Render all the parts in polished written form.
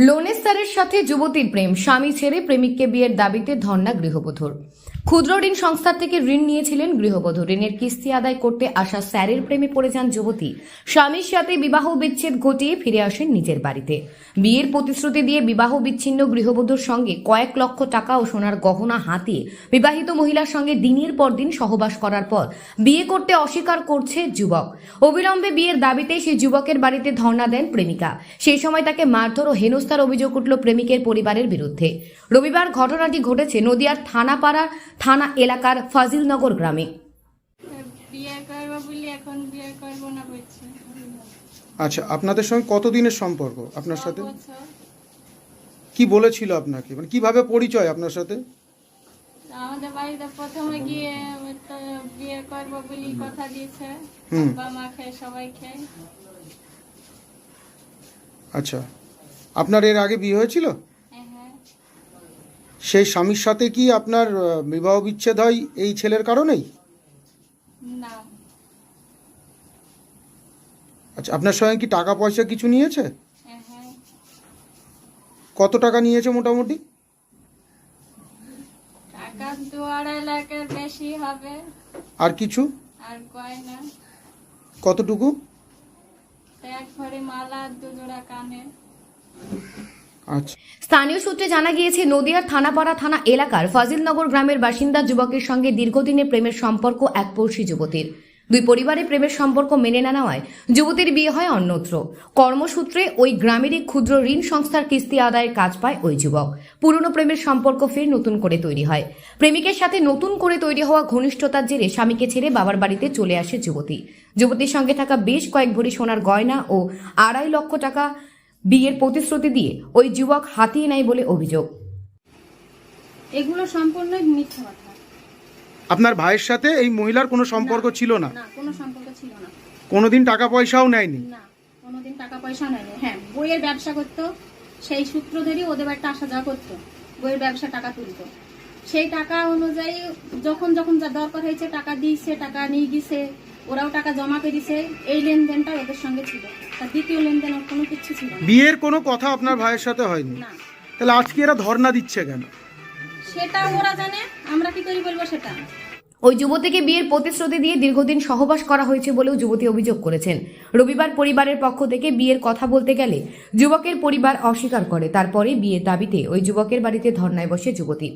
লোনেস্তারের সাথে যুবতীর প্রেম, স্বামী ছেড়ে প্রেমিককে বিয়ের দাবিতে ধর্ণা গৃহবধূর। ক্ষুদ্র ঋণ সংস্থা থেকে ঋণ নিয়েছিলেন গৃহবধূ। ঋণের কিস্তি আদায় করতে আসা স্যারের প্রেমে পড়ে যান যুবতী। স্বামীর সাথে বিবাহ বিচ্ছেদ ঘটিয়ে ফিরে আসেন নিজের বাড়িতে। বিয়ের প্রতিশ্রুতি দিয়ে বিবাহ বিচ্ছিন্ন গৃহবধূর সঙ্গে কয়েক লক্ষ টাকা ও সোনার গহনা হাতিয়ে বিবাহিত মহিলার সঙ্গে দিনের পর দিন সহবাস করার পর বিয়ে করতে অস্বীকার করছে যুবক। অবিলম্বে বিয়ের দাবিতে সেই যুবকের বাড়িতে ধর্ণা দেন প্রেমিকা। সেই সময় তাকে মারধর ও হেনস্থার অভিযোগ উঠল প্রেমিকের পরিবারের বিরুদ্ধে। রবিবার ঘটনাটি ঘটেছে নদিয়ার থানাপাড়া থানা এলাকার ফাজিলনগর গ্রামে। আচ্ছা, আপনাদের সঙ্গে কতদিনের সম্পর্ক আপনার সাথে? কি বলেছিল আপনাকে, মানে কিভাবে পরিচয় আপনার সাথে? আমাদের বাড়িতে প্রথমে গিয়ে বিয়ে করবো বলে কথা দিয়েছে, বাবা মা খেয়ে সবাই খেয়ে। আচ্ছা, আপনার এর আগে বিয়ে হয়েছিল? হ্যাঁ। সেই স্বামীর সাথে কি আপনার বিবাহ বিচ্ছেদ হয় এই ছেলের কারণেই? না। আচ্ছা, আপনার সঙ্গে কি টাকা পয়সা কিছু নিয়েছে? হ্যাঁ। কত টাকা নিয়েছে মোটামুটি? টাকা 2-2.5 লাখের বেশি হবে। আর কিছু? আর গয়না কতটুকু? এক ভরি মালা, 2 জোড়া কানে। আচ্ছা। স্থানীয় সূত্রে জানা গিয়েছে নদিয়ার থানাপাড়া থানা এলাকার ফাজিলনগর গ্রামের বাসিন্দা যুবকের সঙ্গে দীর্ঘদিনের প্রেমের সম্পর্ক এক পড়শি যুবতীর। দুই পরিবারে প্রেমের সম্পর্ক মেনে না নেওয়ায় যুবতীর বিয়ে হয় অন্যত্র। কর্মসূত্রে ওই গ্রামেরই ক্ষুদ্র ঋণ সংস্থার কিস্তি আদায়ের কাজ পায় ওই যুবক। পুরনো প্রেমের সম্পর্ক ফের নতুন করে তৈরি হয়। প্রেমিকের সাথে নতুন করে তৈরি হওয়া ঘনিষ্ঠতার জেরে স্বামীকে ছেড়ে বাবার বাড়িতে চলে আসে যুবতী। যুবতীর সঙ্গে থাকা বেশ কয়েক ভরি সোনার গয়না ও 2.5 লক্ষ টাকা বিয়ের প্রতিশ্রুতি দিয়ে ওই যুবক হাতিয়ে নেয় বলে অভিযোগ। এগুলো সম্পূর্ণ মিথ্যা কথা। আপনার ভাইয়ের সাথে এই মহিলার কোনো সম্পর্ক ছিল না? না, কোনো সম্পর্ক ছিল না। কোনোদিন টাকা পয়সাও নেয়নি? না, কোনোদিন টাকা পয়সা নেয়নি। হ্যাঁ, বইয়ের ব্যবসা করতো, সেই সূত্র ধরেই ওদের বাড়িতে আসা যাওয়া করতো, বইয়ের ব্যবসা টাকা তুলতো। সেই টাকা অনুযায়ী যখন যখন যা দরকার হয়েছে টাকা দিয়েছে, টাকা নিয়ে গেছে, ওরাও টাকা জমা করে দিছে। এই লেনদেনটা ওদের সঙ্গে ছিল। তার দ্বিতীয় লেনদেন ওর কোনো কিছু ছিল না। বিয়ের কোনো কথা আপনার ভাইয়ের সাথে হয়নি? না। তাহলে আজকে এরা ধর্ণা দিচ্ছে কেন? সেটা ওরা জানে, আমরা কি করে বলবো সেটা? ওই যুবতীকে বিয়ের প্রতিশ্রুতি দিয়ে দীর্ঘদিন সহবাস করা হয়েছে বলেও যুবতী অভিযোগ করেছেন। রবিবার পরিবারের পক্ষ থেকে বিয়ের কথা বলতে গেলে যুবকের পরিবার অস্বীকার করে। তারপরে বিয়ের দাবিতে ওই যুবকের বাড়িতে ধর্নায় বসে যুবতী।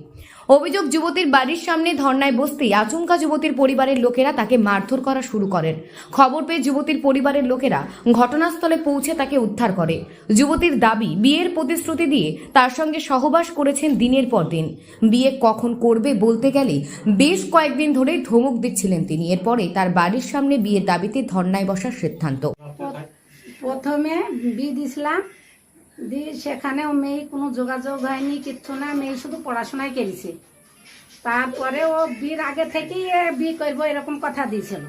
অভিযোগ, যুবতীর বাড়ির সামনে ধর্নায় বসতেই আচমকা যুবতীর পরিবারের লোকেরা তাকে মারধর করা শুরু করেন। খবর পেয়ে যুবতীর পরিবারের লোকেরা ঘটনাস্থলে পৌঁছে তাকে উদ্ধার করে। যুবতীর দাবি, বিয়ের প্রতিশ্রুতি দিয়ে তার সঙ্গে সহবাস করেছেন দিনের পর দিন। বিয়ে কখন করবে বলতে গেলে বেশ কয়েকদিন ধরে ধমক দিচ্ছিলেন তিনি। এরপরে তার বাড়ির সামনে বিয়ের দাবিতে ধর্নায় বসার সিদ্ধান্ত। প্রথমে বিয়ে দিছিলাম, দিয়ে সেখানেও মেয়ে কোনো যোগাযোগ হয়নি, কিচ্ছু না, মেয়ে শুধু পড়াশোনায় করেছে। তারপরে ও বিয়ের আগে থেকেই বিয়ে করবো এরকম কথা দিয়েছিল,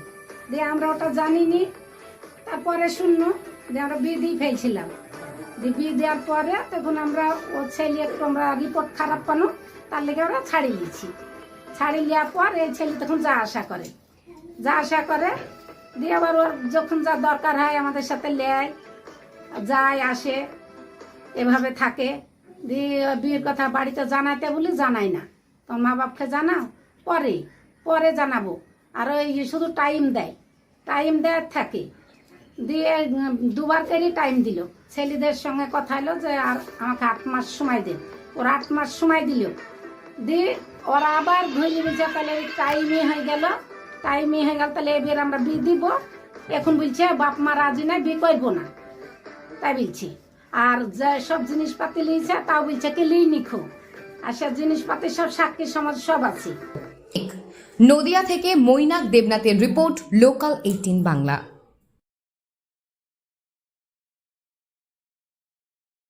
দিয়ে আমরা ওটা জানিনি। তারপরে শুনলো যে আমরা বিয়ে দিয়ে ফেলছিলাম। দিয়ে বিয়ে দেওয়ার পরে তখন আমরা ও ছেলে একটু আমরা রিপোর্ট খারাপ পানো, তার লেগে আমরা ছাড়িয়ে নিয়েছি। ছাড়িয়ে নেওয়ার পর এই ছেলে তখন যা আশা করে দিয়ে আবার ওর যখন যা দরকার হয় আমাদের সাথে নেয়, যায় আসে, এভাবে থাকে। দিয়ে বিয়ের কথা বাড়িতে জানাইতে বলি জানাই না। তো মা বাপকে জানাও, পরে জানাবো। আর ওই শুধু টাইম দেয় থাকে। দিয়ে 2বার করে টাইম দিল। ছেলেদের সঙ্গে কথা হলো যে আর আমাকে 8 মাস সময় দেন। ওরা 8 মাস সময় দিল। দিয়ে ওরা আবার ধরে বুঝে তাহলে টাইমই হয়ে গেল, তাহলে এবার আমরা বিয়ে দিব। এখন বলছে বাপ মা রাজি নাই, বিয়ে করবো না, তাই বলছি। আর যে সব জিনিসপাতি লিয়েছে তাও বলছে কি লিই নিখো। আর সব জিনিসপাতি সব সাক্ষী সমাজ সব আছে। নদিয়া থেকে মৈনাক দেবনাথের রিপোর্ট, লোকাল 18 বাংলা।